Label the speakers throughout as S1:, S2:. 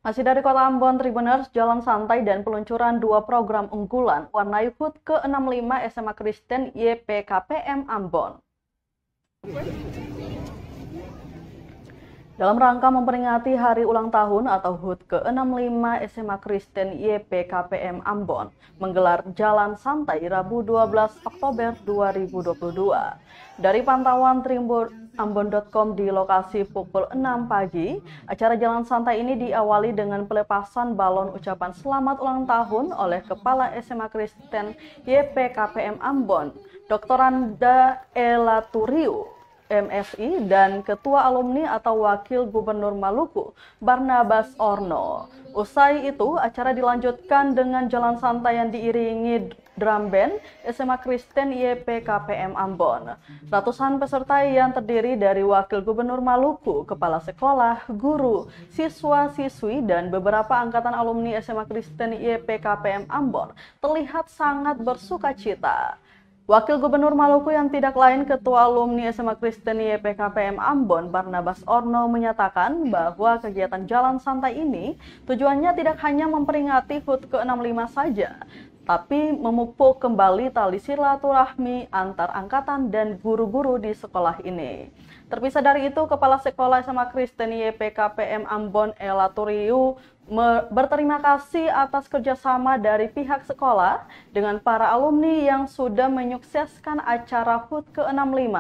S1: Masih dari Kota Ambon, Tribuners, jalan santai dan peluncuran dua program unggulan warnai HUT ke-65 SMA Kristen YPKPM Ambon. Dalam rangka memperingati hari ulang tahun atau HUT ke-65 SMA Kristen YPKPM Ambon, menggelar jalan santai Rabu 12 Oktober 2022. Dari pantauan tribunambon.com di lokasi pukul 6 pagi, acara jalan santai ini diawali dengan pelepasan balon ucapan selamat ulang tahun oleh Kepala SMA Kristen YPKPM Ambon, Dr. Anda Elaturiu, MSI, dan Ketua Alumni atau Wakil Gubernur Maluku, Barnabas Orno. Usai itu, acara dilanjutkan dengan jalan santai yang diiringi drum band SMA Kristen YPKPM Ambon. Ratusan peserta yang terdiri dari Wakil Gubernur Maluku, Kepala Sekolah, guru, siswa-siswi, dan beberapa angkatan alumni SMA Kristen YPKPM Ambon terlihat sangat bersukacita. Wakil Gubernur Maluku yang tidak lain Ketua Alumni SMA Kristen YPKPM Ambon, Barnabas Orno, menyatakan bahwa kegiatan jalan santai ini tujuannya tidak hanya memperingati HUT ke-65 saja, tapi memupuk kembali tali silaturahmi antar angkatan dan guru-guru di sekolah ini. Terpisah dari itu, Kepala Sekolah SMA Kristen YPKPM Ambon, Elaturiu, berterima kasih atas kerjasama dari pihak sekolah dengan para alumni yang sudah menyukseskan acara HUT ke-65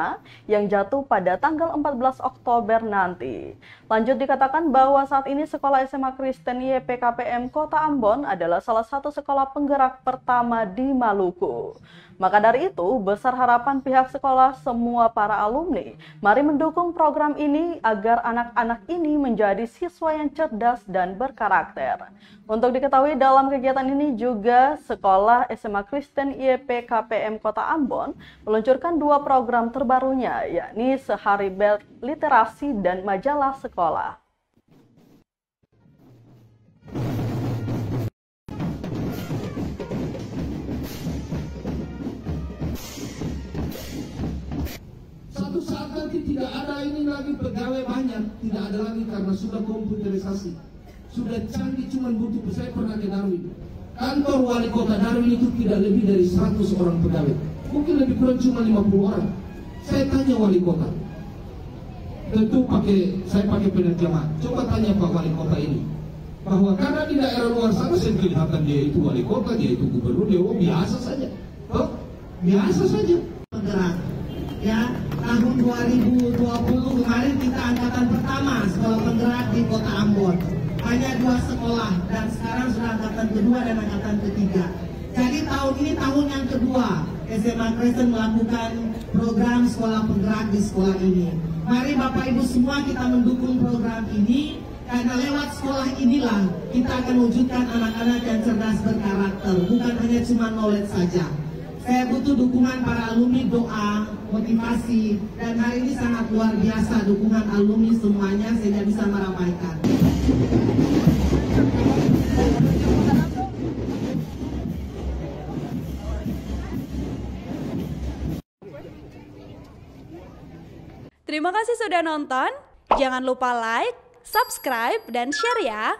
S1: yang jatuh pada tanggal 14 Oktober nanti. Lanjut dikatakan bahwa saat ini sekolah SMA Kristen YPKPM Kota Ambon adalah salah satu sekolah penggerak pertama di Maluku. Maka dari itu, besar harapan pihak sekolah semua para alumni, mari mendukung program ini agar anak-anak ini menjadi siswa yang cerdas dan berkarakter. Untuk diketahui dalam kegiatan ini juga sekolah SMA Kristen YPKPM Kota Ambon meluncurkan dua program terbarunya, yakni Sehari Literasi dan Majalah Sekolah.
S2: Suatu saat nanti tidak ada ini lagi pegawai banyak, tidak ada lagi karena sudah komputerisasi, sudah canggih. Cuma butuh, saya pernah ke Darwin, kantor wali kota Darwin itu tidak lebih dari 100 orang pegawai, mungkin lebih kurang cuma 50 orang. Saya tanya wali kota, tentu saya pakai penerjemah, coba tanya Pak wali kota ini, bahwa karena di daerah luar sana saya kelihatan dia itu wali kota, dia itu gubernur, dia biasa saja, biasa saja.
S3: Bergerak, ya, tahun 2020 kemarin kita angkatan pertama sekolah penggerak di Kota Ambon, hanya 2 sekolah, dan sekarang sudah angkatan kedua dan angkatan ketiga. Jadi tahun ini tahun yang kedua SMA Kristen melakukan program sekolah penggerak di sekolah ini. Mari Bapak Ibu semua kita mendukung program ini, karena lewat sekolah inilah kita akan wujudkan anak-anak yang cerdas berkarakter, bukan hanya cuma knowledge saja. Saya butuh dukungan para alumni, doa, motivasi, dan hari ini sangat luar biasa dukungan alumni semuanya sehingga bisa meramaikan.
S4: Terima kasih sudah nonton. Jangan lupa like, subscribe, dan share ya.